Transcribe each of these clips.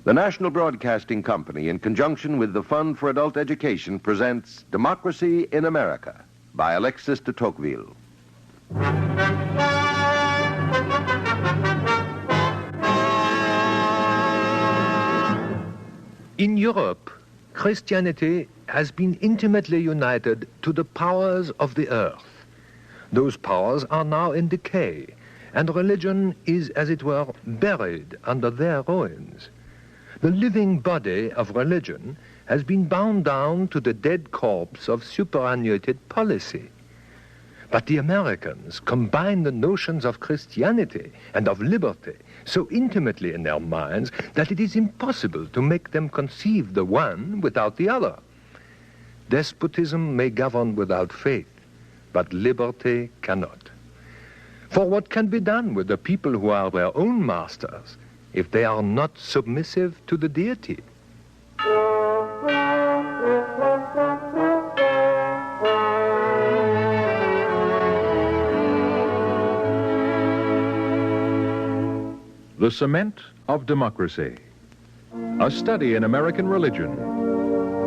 The National Broadcasting Company, in conjunction with the Fund for Adult Education, presents Democracy in America by Alexis de Tocqueville. In Europe, Christianity has been intimately united to the powers of the earth. Those powers are now in decay, and religion is, as it were, buried under their ruins. The living body of religion has been bound down to the dead corpse of superannuated policy. But the Americans combine the notions of Christianity and of liberty so intimately in their minds that it is impossible to make them conceive the one without the other. Despotism may govern without faith, but liberty cannot. For what can be done with the people who are their own masters if they are not submissive to the deity? The Cement of Democracy, a study in American religion.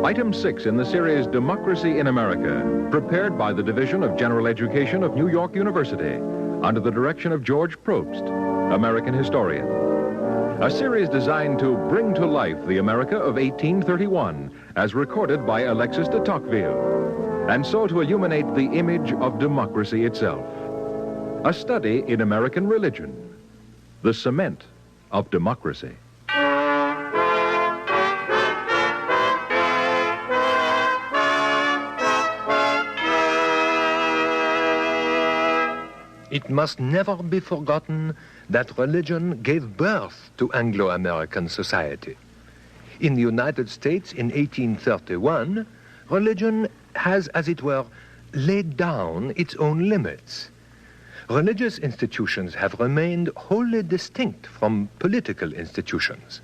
Item 6 in the series Democracy in America, prepared by the Division of General Education of New York University, under the direction of George Probst, American historian. A series designed to bring to life the America of 1831, as recorded by Alexis de Tocqueville, and so to illuminate the image of democracy itself. A study in American religion, the cement of democracy. It must never be forgotten that religion gave birth to Anglo-American society. In the United States in 1831, religion has, as it were, laid down its own limits. Religious institutions have remained wholly distinct from political institutions,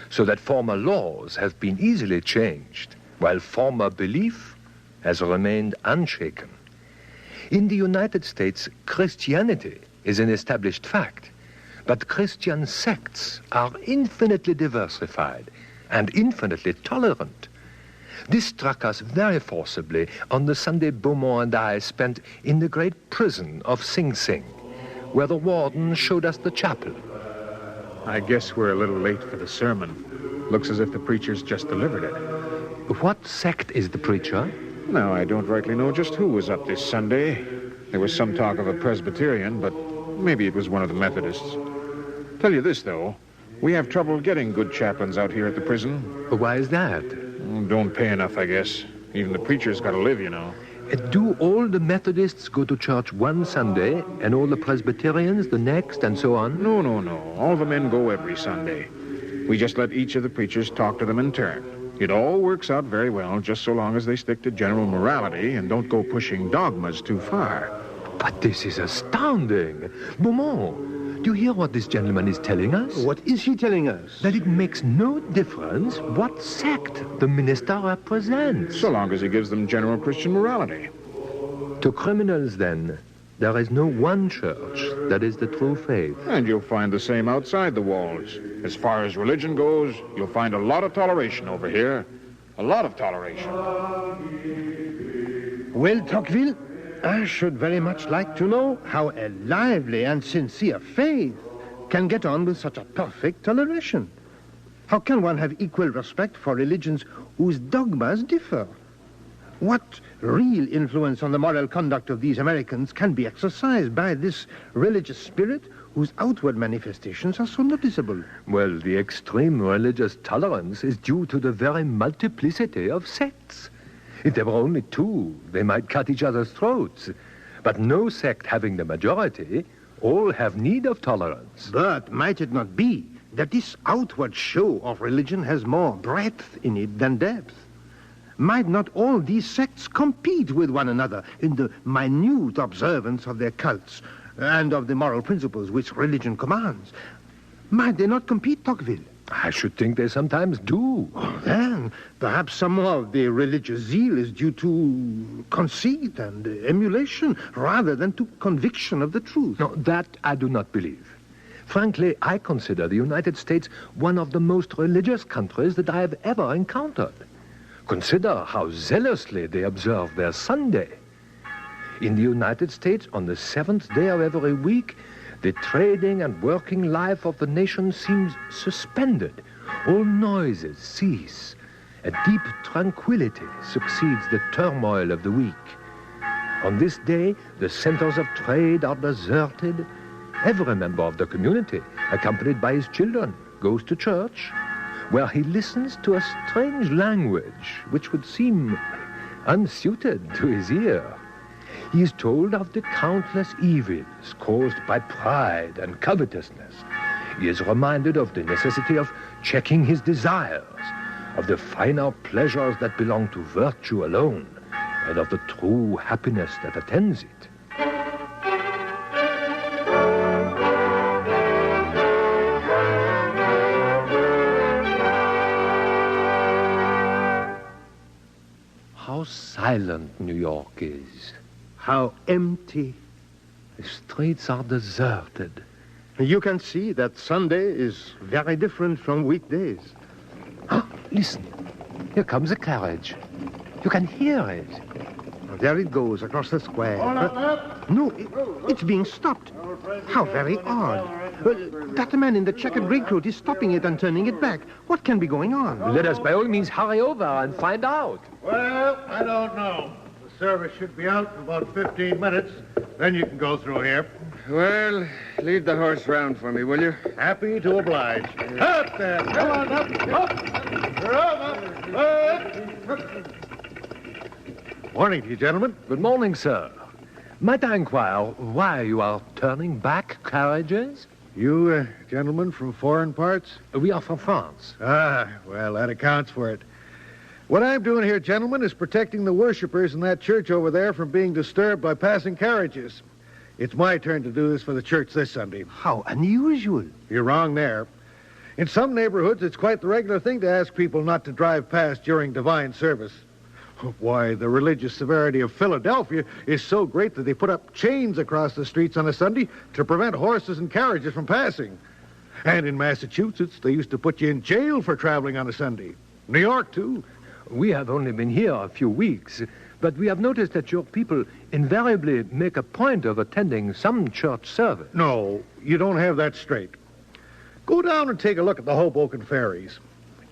so that former laws have been easily changed, while former belief has remained unshaken. In the United States, Christianity is an established fact, but Christian sects are infinitely diversified and infinitely tolerant. This struck us very forcibly on the Sunday Beaumont and I spent in the great prison of Sing Sing, where the warden showed us the chapel. I guess we're a little late for the sermon. Looks as if the preacher's just delivered it. What sect is the preacher? Now, I don't rightly know just who was up this Sunday. There was some talk of a Presbyterian, but maybe it was one of the Methodists. Tell you this, though. We have trouble getting good chaplains out here at the prison. Why is that? Don't pay enough, I guess. Even the preacher's got to live, you know. Do all the Methodists go to church one Sunday, and all the Presbyterians the next, and so on? No. All the men go every Sunday. We just let each of the preachers talk to them in turn. It all works out very well, just so long as they stick to general morality and don't go pushing dogmas too far. But this is astounding. Beaumont, do you hear what this gentleman is telling us? What is he telling us? That it makes no difference what sect the minister represents. So long as he gives them general Christian morality. To criminals, then, there is no one church that is the true faith. And you'll find the same outside the walls. As far as religion goes, you'll find a lot of toleration over here. A lot of toleration. Well, Tocqueville, I should very much like to know how a lively and sincere faith can get on with such a perfect toleration. How can one have equal respect for religions whose dogmas differ? What real influence on the moral conduct of these Americans can be exercised by this religious spirit whose outward manifestations are so noticeable? Well, the extreme religious tolerance is due to the very multiplicity of sects. If there were only two, they might cut each other's throats. But no sect having the majority, all have need of tolerance. But might it not be that this outward show of religion has more breadth in it than depth? Might not all these sects compete with one another in the minute observance of their cults and of the moral principles which religion commands? Might they not compete, Tocqueville? I should think they sometimes do. Then, perhaps some of the religious zeal is due to conceit and emulation rather than to conviction of the truth. No, that I do not believe. Frankly, I consider the United States one of the most religious countries that I have ever encountered. Consider how zealously they observe their Sunday. In the United States, on the 7th day of every week, the trading and working life of the nation seems suspended. All noises cease. A deep tranquility succeeds the turmoil of the week. On this day, the centers of trade are deserted. Every member of the community, accompanied by his children, goes to church, where he listens to a strange language which would seem unsuited to his ear. He is told of the countless evils caused by pride and covetousness. He is reminded of the necessity of checking his desires, of the finer pleasures that belong to virtue alone, and of the true happiness that attends it. How silent New York is. How empty. The streets are deserted. You can see that Sunday is very different from weekdays. Listen, here comes a carriage. You can hear it. There it goes across the square. No, it's being stopped. How very odd. That man in the checkered greatcoat is stopping it and turning it back. What can be going on? Let us by all means hurry over and find out. Well, I don't know. The service should be out in about 15 minutes. Then you can go through here. Well, lead the horse round for me, will you? Happy to oblige. Up there. Come on, up. Morning to you, gentlemen. Good morning, sir. Might I inquire why you are turning back carriages? You, gentlemen from foreign parts? We are from France. Ah, well, that accounts for it. What I'm doing here, gentlemen, is protecting the worshippers in that church over there from being disturbed by passing carriages. It's my turn to do this for the church this Sunday. How unusual. You're wrong there. In some neighborhoods, it's quite the regular thing to ask people not to drive past during divine service. Why, the religious severity of Philadelphia is so great that they put up chains across the streets on a Sunday to prevent horses and carriages from passing. And in Massachusetts, they used to put you in jail for traveling on a Sunday. New York, too. We have only been here a few weeks, but we have noticed that your people invariably make a point of attending some church service. No, you don't have that straight. Go down and take a look at the Hoboken Fairies.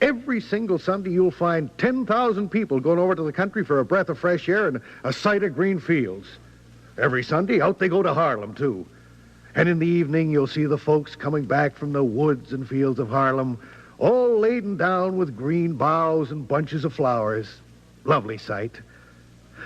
Every single Sunday, you'll find 10,000 people going over to the country for a breath of fresh air and a sight of green fields. Every Sunday, out they go to Harlem, too. And in the evening, you'll see the folks coming back from the woods and fields of Harlem, all laden down with green boughs and bunches of flowers. Lovely sight.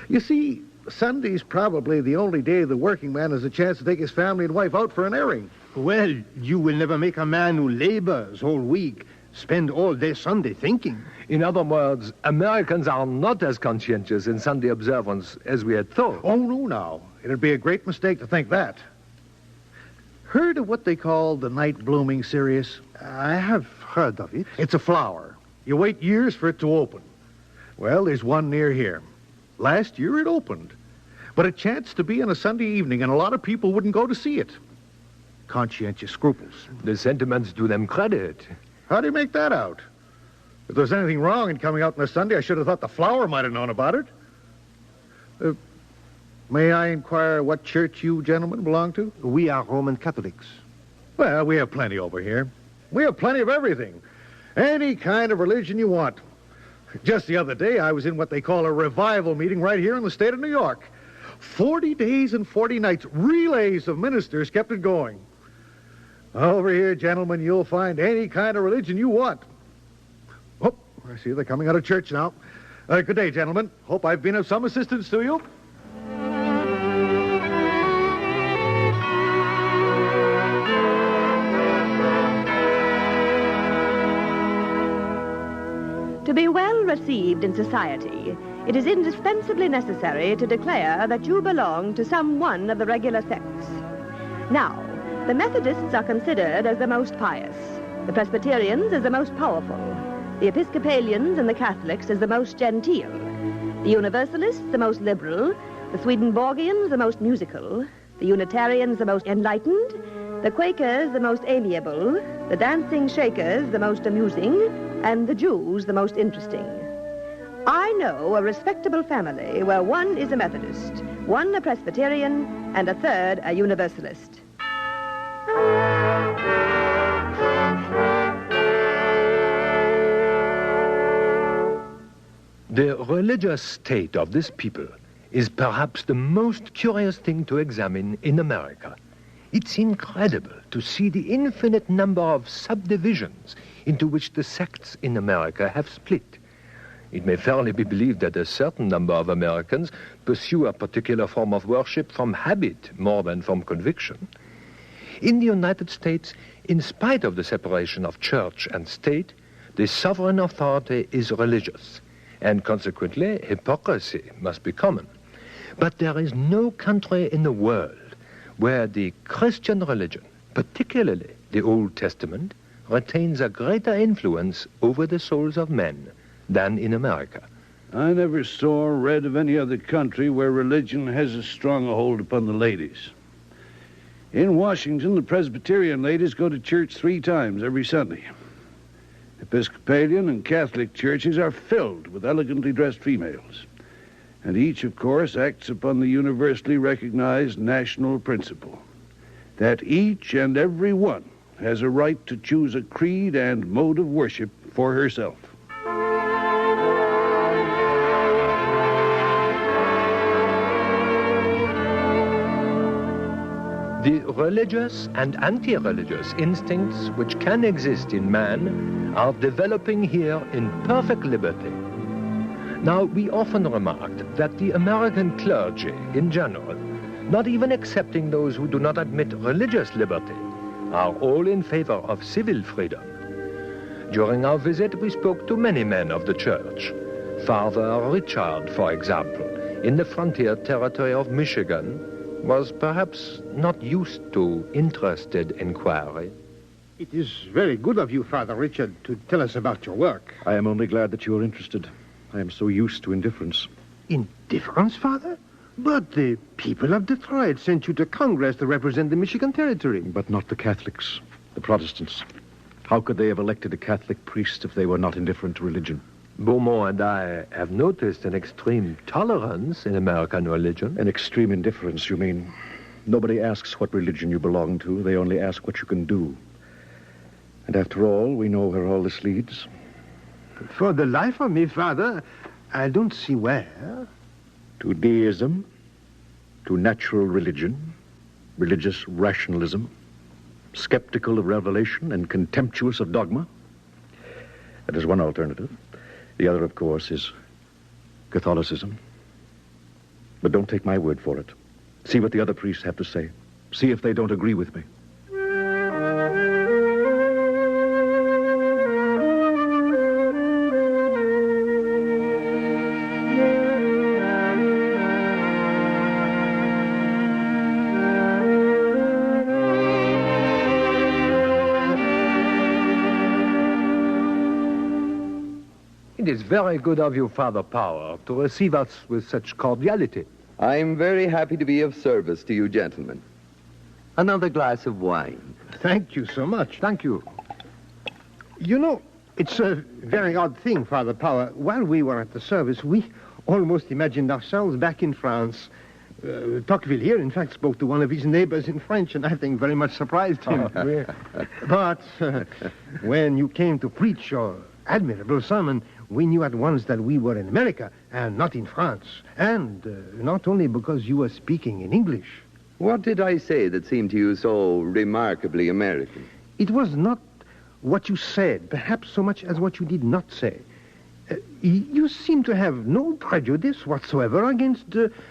You see, Sunday's probably the only day the working man has a chance to take his family and wife out for an airing. Well, you will never make a man who labors all week spend all day Sunday thinking. In other words, Americans are not as conscientious in Sunday observance as we had thought. Oh, no, now. It'd be a great mistake to think that. Heard of what they call the night blooming cereus? I have heard of it. It's a flower. You wait years for it to open. Well, there's one near here. Last year it opened. But it chanced to be on a Sunday evening, and a lot of people wouldn't go to see it. Conscientious scruples. The sentiments do them credit. How do you make that out? If there's anything wrong in coming out on a Sunday, I should have thought the flower might have known about it. May I inquire what church you gentlemen belong to? We are Roman Catholics. Well, we have plenty over here. We have plenty of everything. Any kind of religion you want. Just the other day, I was in what they call a revival meeting right here in the state of New York. 40 days and 40 nights, relays of ministers kept it going. Over here, gentlemen, you'll find any kind of religion you want. Oh, I see they're coming out of church now. Good day, gentlemen. Hope I've been of some assistance to you. To be well received in society, it is indispensably necessary to declare that you belong to some one of the regular sects. Now, the Methodists are considered as the most pious, the Presbyterians as the most powerful, the Episcopalians and the Catholics as the most genteel, the Universalists the most liberal, the Swedenborgians the most musical, the Unitarians the most enlightened, the Quakers the most amiable, the dancing Shakers the most amusing, and the Jews the most interesting. I know a respectable family where one is a Methodist, one a Presbyterian, and a third a Universalist. The religious state of this people is perhaps the most curious thing to examine in America. It's incredible to see the infinite number of subdivisions into which the sects in America have split. It may fairly be believed that a certain number of Americans pursue a particular form of worship from habit more than from conviction. In the United States, in spite of the separation of church and state, the sovereign authority is religious, and consequently, hypocrisy must be common. But there is no country in the world where the Christian religion, particularly the Old Testament, retains a greater influence over the souls of men than in America. I never saw or read of any other country where religion has as strong a hold upon the ladies. In Washington, the Presbyterian ladies go to church 3 times every Sunday. Episcopalian and Catholic churches are filled with elegantly dressed females, and each, of course, acts upon the universally recognized national principle that each and every one has a right to choose a creed and mode of worship for herself. The religious and anti-religious instincts which can exist in man are developing here in perfect liberty. Now, we often remarked that the American clergy, in general, not even excepting those who do not admit religious liberty, are all in favor of civil freedom. During our visit, we spoke to many men of the church. Father Richard, for example, in the frontier territory of Michigan, was perhaps not used to interested inquiry. It is very good of you, Father Richard, to tell us about your work. I am only glad that you are interested. I am so used to indifference. Indifference, Father? But the people of Detroit sent you to Congress to represent the Michigan Territory. But not the Catholics, the Protestants. How could they have elected a Catholic priest if they were not indifferent to religion? Beaumont and I have noticed an extreme tolerance in American religion. An extreme indifference, you mean? Nobody asks what religion you belong to. They only ask what you can do. And after all, we know where all this leads. For the life of me, Father, I don't see where. To deism, to natural religion, religious rationalism, skeptical of revelation and contemptuous of dogma. That is one alternative. The other, of course, is Catholicism. But don't take my word for it. See what the other priests have to say. See if they don't agree with me. It is very good of you, Father Power, to receive us with such cordiality. I'm very happy to be of service to you gentlemen. Another glass of wine. Thank you so much. Thank you. You know, it's a very odd thing, Father Power. While we were at the service, we almost imagined ourselves back in France. Tocqueville here, in fact, spoke to one of his neighbors in French, and I think very much surprised him. But when you came to preach your admirable sermon, we knew at once that we were in America and not in France. And not only because you were speaking in English. What did I say that seemed to you so remarkably American? It was not what you said, perhaps so much as what you did not say. You seem to have no prejudice whatsoever against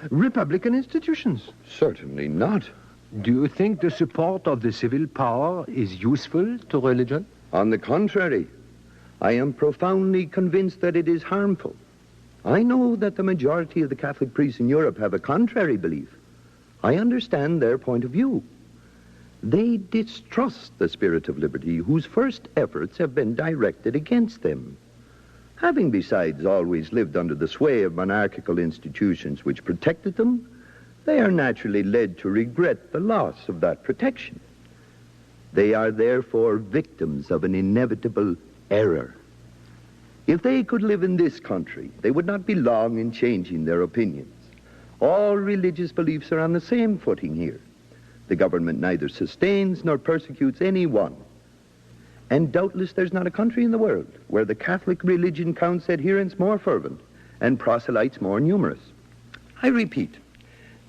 Republican institutions. Certainly not. Do you think the support of the civil power is useful to religion? On the contrary, I am profoundly convinced that it is harmful. I know that the majority of the Catholic priests in Europe have a contrary belief. I understand their point of view. They distrust the spirit of liberty, whose first efforts have been directed against them. Having besides always lived under the sway of monarchical institutions which protected them, they are naturally led to regret the loss of that protection. They are therefore victims of an inevitable error. If they could live in this country, they would not be long in changing their opinions. All religious beliefs are on the same footing here. The government neither sustains nor persecutes any one. And doubtless there's not a country in the world where the Catholic religion counts adherents more fervent and proselytes more numerous. I repeat,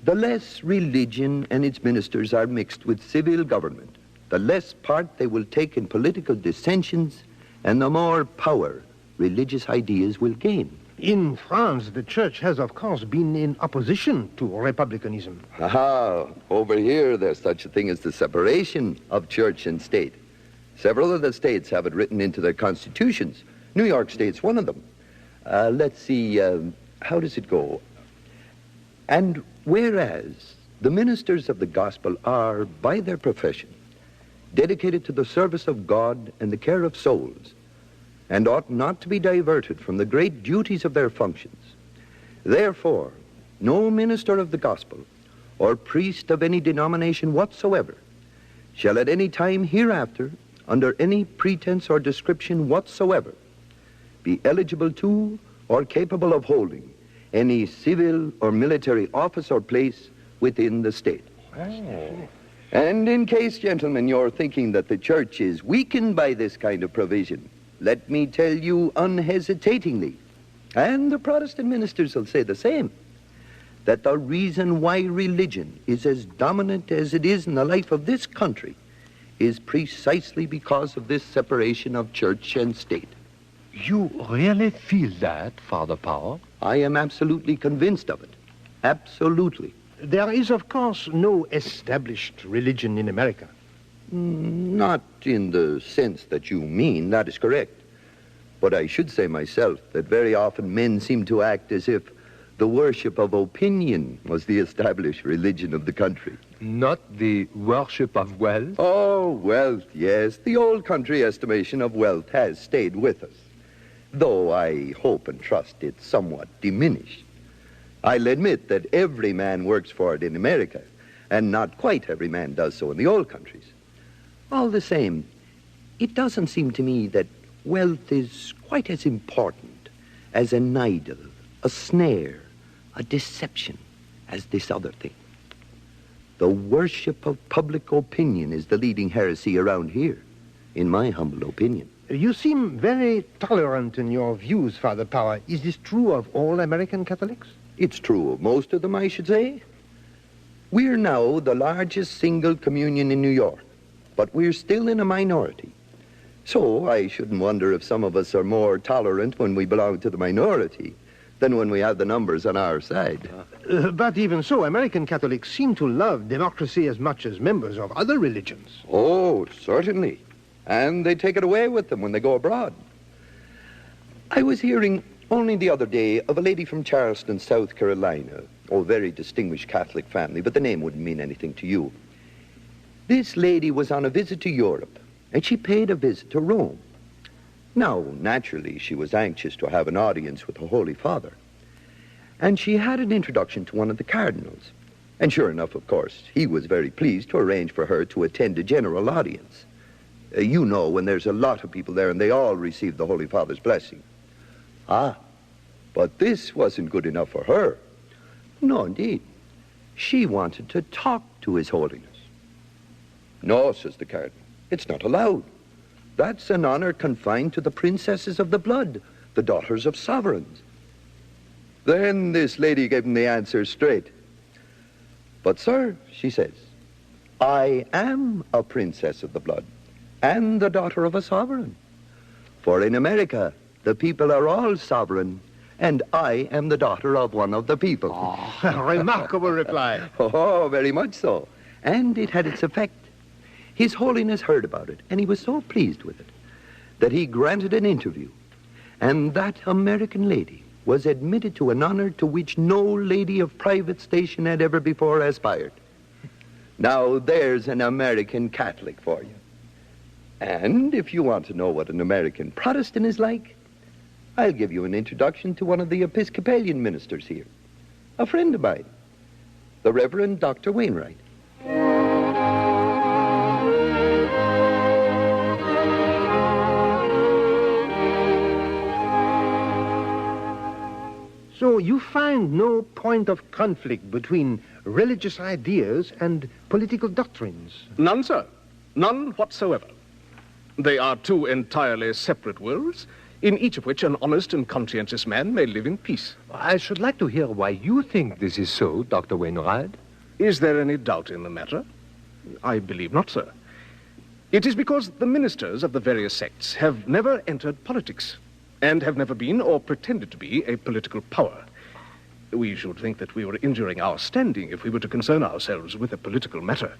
the less religion and its ministers are mixed with civil government, the less part they will take in political dissensions, and the more power religious ideas will gain. In France, the church has, of course, been in opposition to republicanism. Aha, over here there's such a thing as the separation of church and state. Several of the states have it written into their constitutions. New York State's one of them. Let's see, how does it go? And whereas the ministers of the gospel are, by their profession, dedicated to the service of God and the care of souls, and ought not to be diverted from the great duties of their functions. Therefore, no minister of the gospel or priest of any denomination whatsoever shall at any time hereafter, under any pretense or description whatsoever, be eligible to or capable of holding any civil or military office or place within the state. Oh. And in case, gentlemen, you're thinking that the church is weakened by this kind of provision, let me tell you unhesitatingly, and the Protestant ministers will say the same, that the reason why religion is as dominant as it is in the life of this country is precisely because of this separation of church and state. You really feel that, Father Power? I am absolutely convinced of it. Absolutely. There is, of course, no established religion in America. Not in the sense that you mean, that is correct. But I should say myself that very often men seem to act as if the worship of opinion was the established religion of the country. Not the worship of wealth? Oh, wealth, yes. The old country estimation of wealth has stayed with us, though I hope and trust it's somewhat diminished. I'll admit that every man works for it in America, and not quite every man does so in the old countries. All the same, it doesn't seem to me that wealth is quite as important as an idol, a snare, a deception as this other thing. The worship of public opinion is the leading heresy around here, in my humble opinion. You seem very tolerant in your views, Father Power. Is this true of all American Catholics? It's true of most of them, I should say. We're now the largest single communion in New York, but we're still in a minority. So I shouldn't wonder if some of us are more tolerant when we belong to the minority than when we have the numbers on our side. But even so, American Catholics seem to love democracy as much as members of other religions. Oh, certainly. And they take it away with them when they go abroad. I was hearing only the other day of a lady from Charleston, South Carolina. Oh, very distinguished Catholic family, but the name wouldn't mean anything to you. This lady was on a visit to Europe, and she paid a visit to Rome. Now, naturally, she was anxious to have an audience with the Holy Father. And she had an introduction to one of the cardinals. And sure enough, of course, he was very pleased to arrange for her to attend a general audience. You know, when there's a lot of people there and they all receive the Holy Father's blessing. Ah, but this wasn't good enough for her. No, indeed. She wanted to talk to His Holiness. No, says the cardinal, it's not allowed. That's an honor confined to the princesses of the blood, the daughters of sovereigns. Then this lady gave him the answer straight. But, sir, she says, I am a princess of the blood and the daughter of a sovereign. For in America, the people are all sovereign, and I am the daughter of one of the people. Oh, remarkable reply. Oh, very much so. And it had its effect. His Holiness heard about it, and he was so pleased with it that he granted an interview. And that American lady was admitted to an honor to which no lady of private station had ever before aspired. Now, there's an American Catholic for you. And if you want to know what an American Protestant is like, I'll give you an introduction to one of the Episcopalian ministers here, a friend of mine, the Reverend Dr. Wainwright. So you find no point of conflict between religious ideas and political doctrines? None, sir. None whatsoever. They are two entirely separate worlds, in each of which an honest and conscientious man may live in peace. I should like to hear why you think this is so, Dr. Wainwright. Is there any doubt in the matter? I believe not, sir. It is because the ministers of the various sects have never entered politics, and have never been or pretended to be a political power. We should think that we were injuring our standing if we were to concern ourselves with a political matter.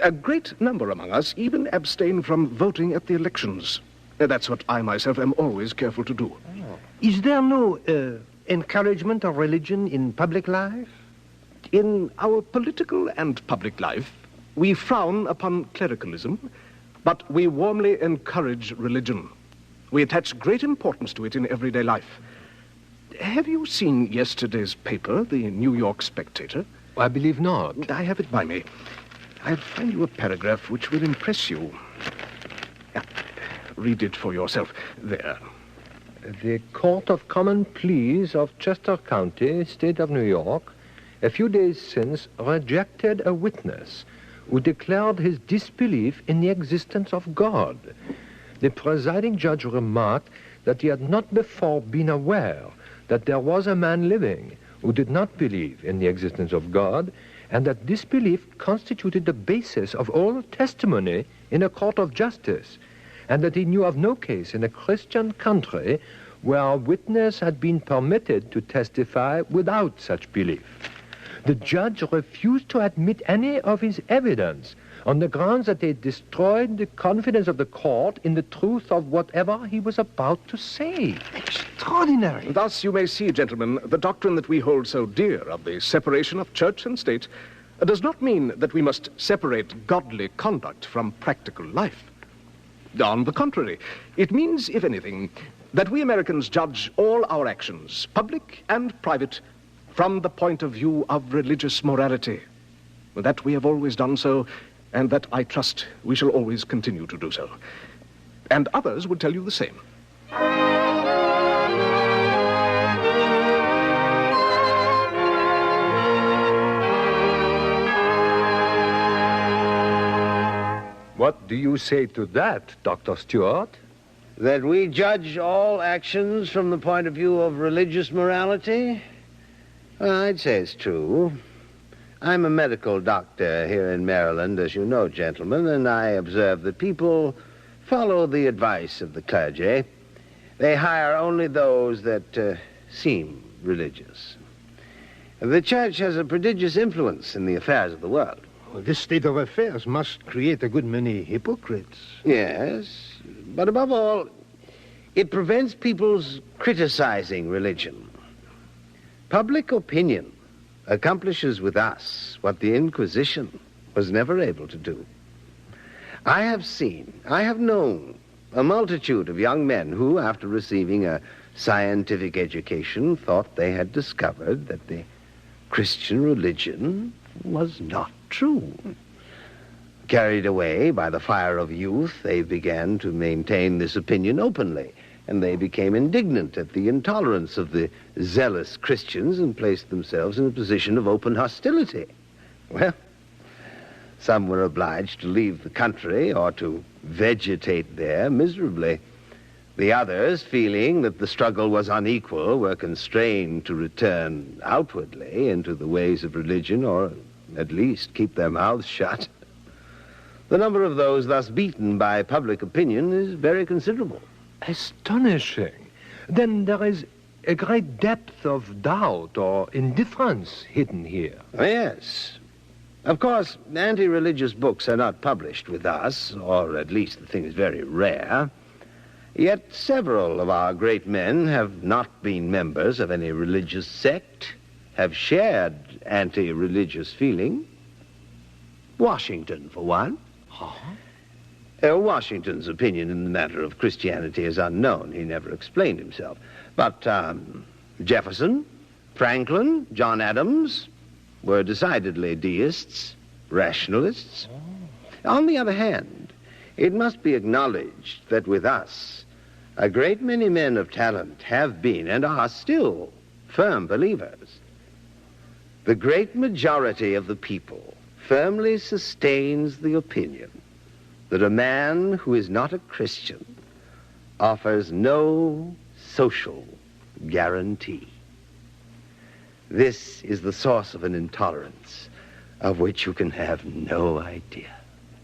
A great number among us even abstain from voting at the elections. That's what I myself am always careful to do. Is there no encouragement of religion in public life? In our political and public life, we frown upon clericalism, but we warmly encourage religion. We attach great importance to it in everyday life. Have you seen yesterday's paper, the New York Spectator? I believe not. I have it by me. I'll find you a paragraph which will impress you. Read it for yourself. There. The Court of Common Pleas of Chester County, State of New York, a few days since rejected a witness who declared his disbelief in the existence of God. The presiding judge remarked that he had not before been aware that there was a man living who did not believe in the existence of God, and that disbelief constituted the basis of all testimony in a court of justice, and that he knew of no case in a Christian country where a witness had been permitted to testify without such belief. The judge refused to admit any of his evidence on the grounds that it destroyed the confidence of the court in the truth of whatever he was about to say. Extraordinary. Thus, you may see, gentlemen, the doctrine that we hold so dear of the separation of church and state does not mean that we must separate godly conduct from practical life. On the contrary, it means, if anything, that we Americans judge all our actions, public and private, from the point of view of religious morality. That we have always done so, and that I trust we shall always continue to do so. And others would tell you the same. What do you say to that, Dr. Stewart? That we judge all actions from the point of view of religious morality? Well, I'd say it's true. I'm a medical doctor here in Maryland, as you know, gentlemen, and I observe that people follow the advice of the clergy. They hire only those that seem religious. The church has a prodigious influence in the affairs of the world. Well, this state of affairs must create a good many hypocrites. Yes, but above all, it prevents people's criticizing religion. Public opinion accomplishes with us what the Inquisition was never able to do. I have known a multitude of young men who, after receiving a scientific education, thought they had discovered that the Christian religion was not true. Carried away by the fire of youth, they began to maintain this opinion openly, and they became indignant at the intolerance of the zealous Christians and placed themselves in a position of open hostility. Well, some were obliged to leave the country or to vegetate there miserably. The others, feeling that the struggle was unequal, were constrained to return outwardly into the ways of religion, or at least keep their mouths shut. The number of those thus beaten by public opinion is very considerable. Astonishing. Then there is a great depth of doubt or indifference hidden here. Yes. Of course, anti-religious books are not published with us, or at least the thing is very rare. Yet several of our great men have not been members of any religious sect, have shared anti-religious feeling. Washington, for one. Washington's opinion in the matter of Christianity is unknown. He never explained himself. But Jefferson, Franklin, John Adams were decidedly deists, rationalists. On the other hand, it must be acknowledged that with us, a great many men of talent have been and are still firm believers. The great majority of the people firmly sustains the opinion that a man who is not a Christian offers no social guarantee. This is the source of an intolerance of which you can have no idea.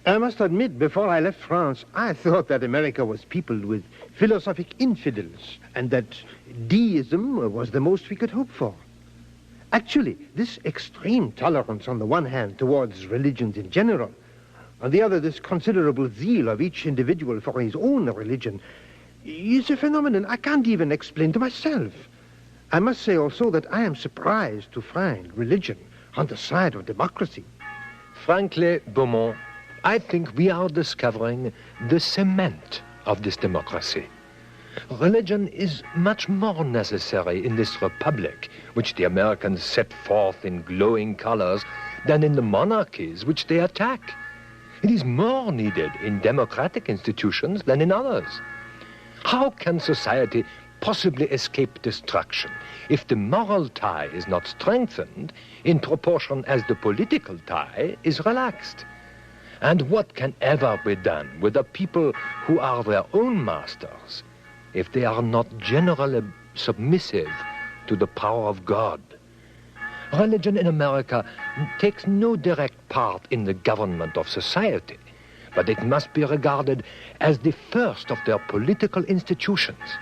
I must admit, before I left France, I thought that America was peopled with philosophic infidels and that deism was the most we could hope for. Actually, this extreme tolerance on the one hand towards religions in general, on the other this considerable zeal of each individual for his own religion, is a phenomenon I can't even explain to myself. I must say also that I am surprised to find religion on the side of democracy. Frankly, Beaumont, I think we are discovering the cement of this democracy. Religion is much more necessary in this republic, which the Americans set forth in glowing colors, than in the monarchies which they attack. It is more needed in democratic institutions than in others. How can society possibly escape destruction if the moral tie is not strengthened in proportion as the political tie is relaxed? And what can ever be done with a people who are their own masters if they are not generally submissive to the power of God? Religion in America takes no direct part in the government of society, but it must be regarded as the first of their political institutions.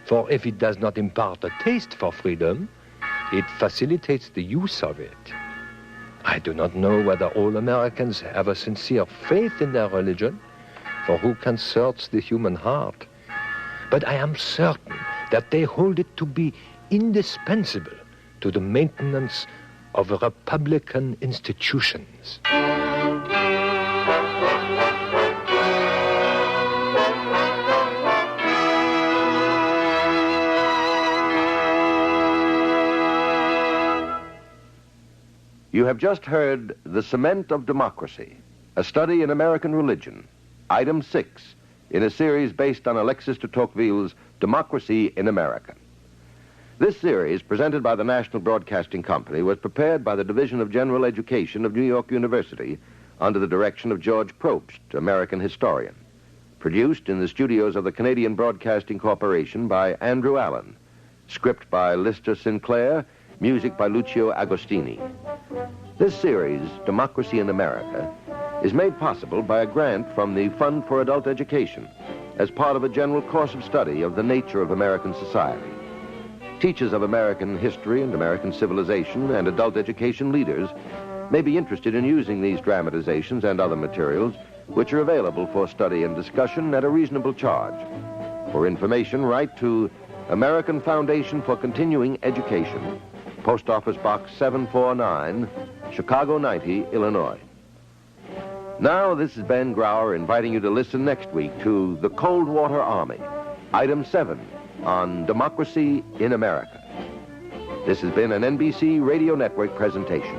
For if it does not impart a taste for freedom, it facilitates the use of it. I do not know whether all Americans have a sincere faith in their religion, for who can search the human heart? But I am certain that they hold it to be indispensable to the maintenance of republican institutions. You have just heard The Cement of Democracy, a study in American religion, Item 6, in a series based on Alexis de Tocqueville's Democracy in America. This series, presented by the National Broadcasting Company, was prepared by the Division of General Education of New York University under the direction of George Probst, American historian. Produced in the studios of the Canadian Broadcasting Corporation by Andrew Allen. Script by Lister Sinclair, music by Lucio Agostini. This series, Democracy in America, is made possible by a grant from the Fund for Adult Education as part of a general course of study of the nature of American society. Teachers of American history and American civilization and adult education leaders may be interested in using these dramatizations and other materials which are available for study and discussion at a reasonable charge. For information, write to American Foundation for Continuing Education, Post Office Box 749, Chicago 90, Illinois. Now, this is Ben Grauer inviting you to listen next week to The Cold Water Army, Item 7 on Democracy in America. This has been an NBC Radio Network presentation.